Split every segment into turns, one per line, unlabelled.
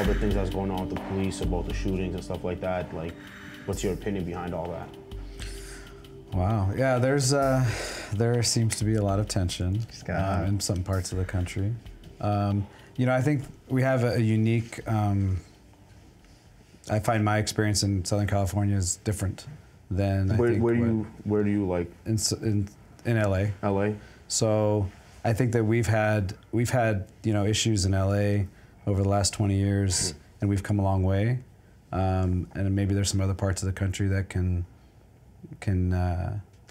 all the things that's going on with the police about the shootings and stuff like that, like, what's your opinion behind all that?
Wow, yeah, there seems to be a lot of tension in some parts of the country. You know, I think we have a unique, I find my experience in Southern California is different than
where do you like?
In LA.
LA?
So I think that we've had you know, issues in LA over the last 20 years, and we've come a long way. And maybe there's some other parts of the country that can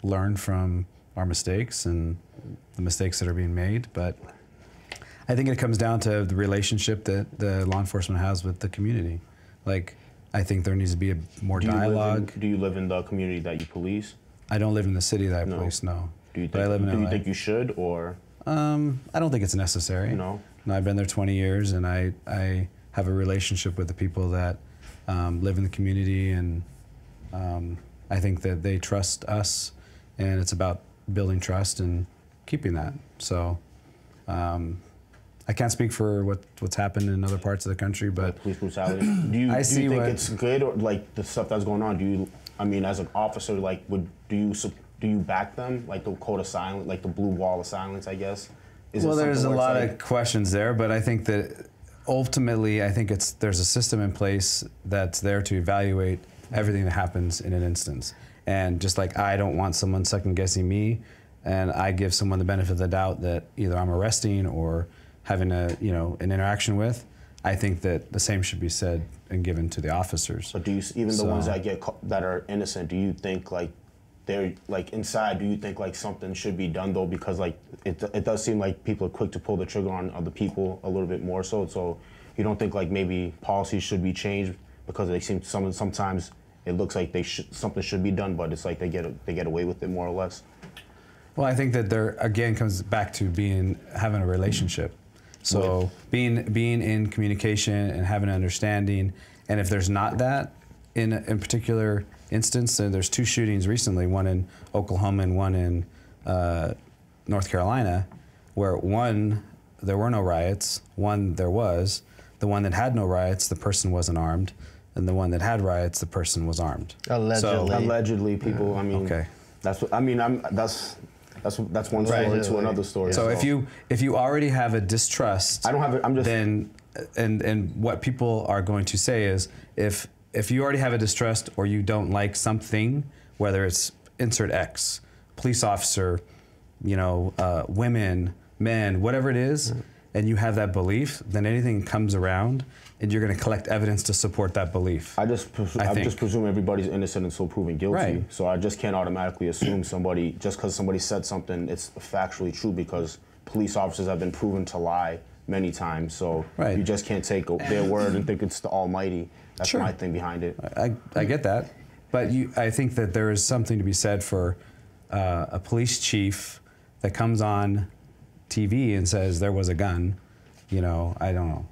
learn from our mistakes and the mistakes that are being made. But I think it comes down to the relationship that the law enforcement has with the community. Like, I think there needs to be more dialogue.
Do you live in the community that you police?
I don't live in the city that I police, no.
Do you think,
but I live in LA.
Do you think you should, or?
I don't think it's necessary.
No?
No, I've been there 20 years, and I have a relationship with the people that live in the community, and I think that they trust us, and it's about building trust and keeping that. So I can't speak for what's happened in other parts of the country, but
police brutality. Do you think it's good, or like the stuff that's going on? Do you, I mean, as an officer, like, do you back them, like the code of silence, like the blue wall of silence, I guess?
Well, there's a lot of questions there, but I think that ultimately, I think there's a system in place that's there to evaluate everything that happens in an instance. And just like I don't want someone second guessing me, and I give someone the benefit of the doubt that either I'm arresting or having an interaction with, I think that the same should be said and given to the officers.
But do you, even the ones that are innocent, do you think like they're like inside, do you think like something should be done though? Because like it does seem like people are quick to pull the trigger on other people a little bit more so. So you don't think like maybe policies should be changed because they seem sometimes it looks like something should be done, but it's like they get away with it more or less.
Well, I think that there again comes back to having a relationship. So being in communication and having an understanding, and if there's not that in a particular instance, there's two shootings recently, one in Oklahoma and one in North Carolina, where one, there were no riots, one there was. The one that had no riots, the person wasn't armed, and the one that had riots, the person was armed.
Allegedly.
So,
allegedly, people, I mean,
okay.
That's what, I mean, that's one story to another story.
So if you already have a distrust,
I don't have it, I'm just
then and what people are going to say is if you already have a distrust or you don't like something, whether it's insert X, police officer, you know, women, men, whatever it is, and you have that belief, then anything comes around and you're going to collect evidence to support that belief. I just
presume everybody's innocent until proven guilty.
Right.
So I just can't automatically assume somebody, just because somebody said something, it's factually true, because police officers have been proven to lie many times. So you just can't take their word and think it's the almighty. That's my thing behind it.
I get that. But I think that there is something to be said for a police chief that comes on TV and says there was a gun. You know, I don't know.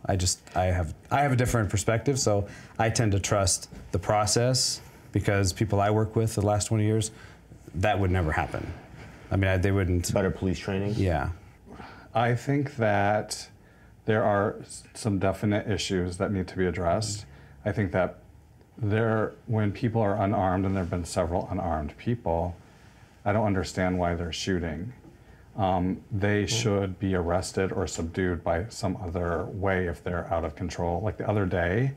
I have a different perspective, so I tend to trust the process, because people I work with the last 20 years, that would never happen. I mean, they wouldn't.
Better police training?
Yeah.
I think that there are some definite issues that need to be addressed. I think that when people are unarmed, and there have been several unarmed people, I don't understand why they're shooting. They should be arrested or subdued by some other way if they're out of control. Like the other day,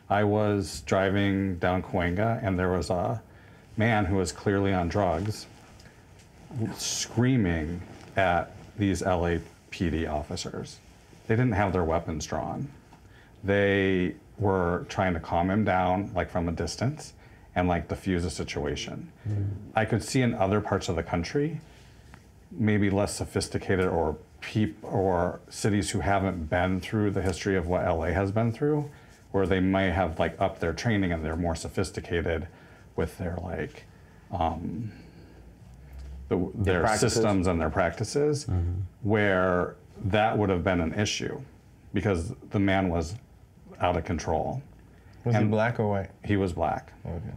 I was driving down Cahuenga, and there was a man who was clearly on drugs screaming at these LAPD officers. They didn't have their weapons drawn. They were trying to calm him down, like from a distance, and like diffuse a situation. I could see in other parts of the country, maybe less sophisticated or cities who haven't been through the history of what LA has been through, where they may have like upped their training and they're more sophisticated with their like their systems and their practices, where that would have been an issue because the man was out of control.
Was he black or white?
He was black.
Okay.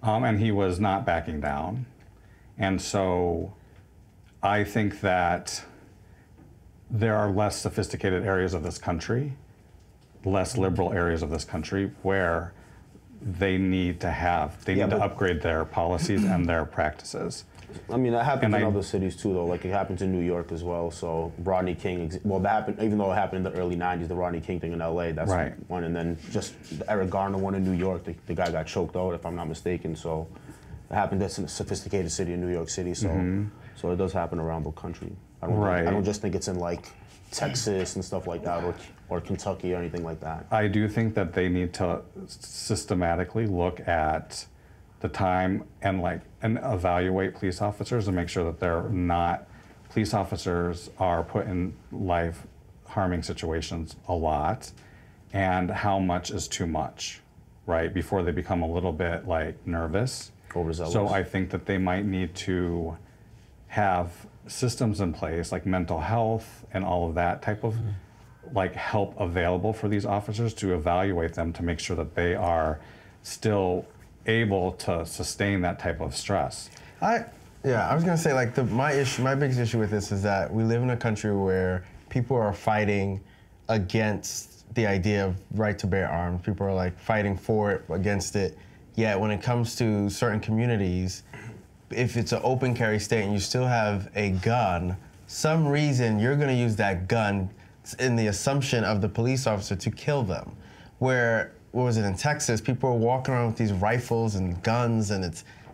And he was not backing down. And so I think that there are less sophisticated areas of this country, less liberal areas of this country where they need to upgrade their policies and their practices.
I mean, that happens in other cities too, though. Like, it happens in New York as well. So Rodney King, well, that happened, even though it happened in the early 90s, the Rodney King thing in LA, that's one. And then just the Eric Garner one in New York, the guy got choked out, if I'm not mistaken. So it happened, that's in a sophisticated city in New York City. So so it does happen around the country. I don't just think it's in, like, Texas and stuff like that, or Kentucky or anything like that.
I do think that they need to systematically look at the time and evaluate police officers and make sure that police officers are put in life harming situations a lot, and how much is too much, right? Before they become a little bit nervous.
Overzealous.
So I think that they might need to have systems in place like mental health and all of that type of help available for these officers to evaluate them to make sure that they are still able to sustain that type of stress.
I was gonna say, my biggest issue with this is that we live in a country where people are fighting against the idea of right to bear arms. People are fighting for it, against it. Yet when it comes to certain communities, if it's an open carry state and you still have a gun, some reason you're gonna use that gun in the assumption of the police officer to kill them. What was it, in Texas, people were walking around with these rifles and guns, and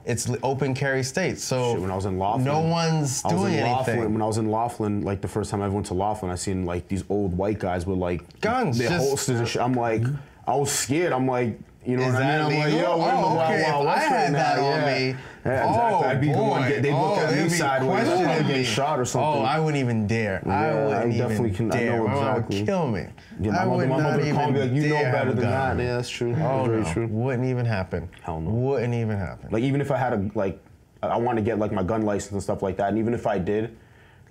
it's open carry state. So
when I was in Laughlin,
no one's doing anything.
When I was in Laughlin, the first time I ever went to Laughlin, I seen these old white guys with
guns,
their holsters and shit. I'm I was scared. I'm you know
is
what I mean?
That
I'm
legal?
yo, we're in the Wild West right now.
On me.
Yeah, exactly. I'd be the one. They'd look at me sideways. I'm
questioning
getting
me.
shot or something.
I wouldn't even dare. I wouldn't even dare.
I know
My mom
exactly.
would kill me.
Yeah,
I would
my
not
mother
even
called me you know
dare
better
have
than
a
that.
gun.
Yeah, that's true.
Oh,
Very
no.
true.
Wouldn't even happen.
Hell no.
Wouldn't even happen.
Even if I had I want to get my gun license and stuff like that, and even if I did,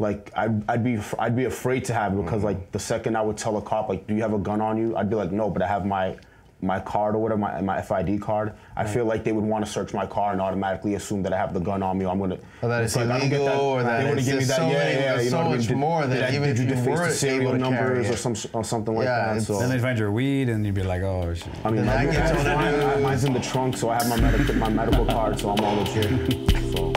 I'd be afraid to have it because the second I would tell a cop do you have a gun on you, I'd be no, but I have my card or whatever, my FID card. I feel they would want to search my car and automatically assume that I have the gun on me. Or I'm gonna.
Or that it's illegal, or that
they wouldn't give me that.
There's so much more than even if you
deface the
were
serial
able to carry
numbers or something like that. So
then they'd find your weed and you'd be oh shit.
I mean, mine's in the trunk, so I have my medical card, so I'm all legit. So.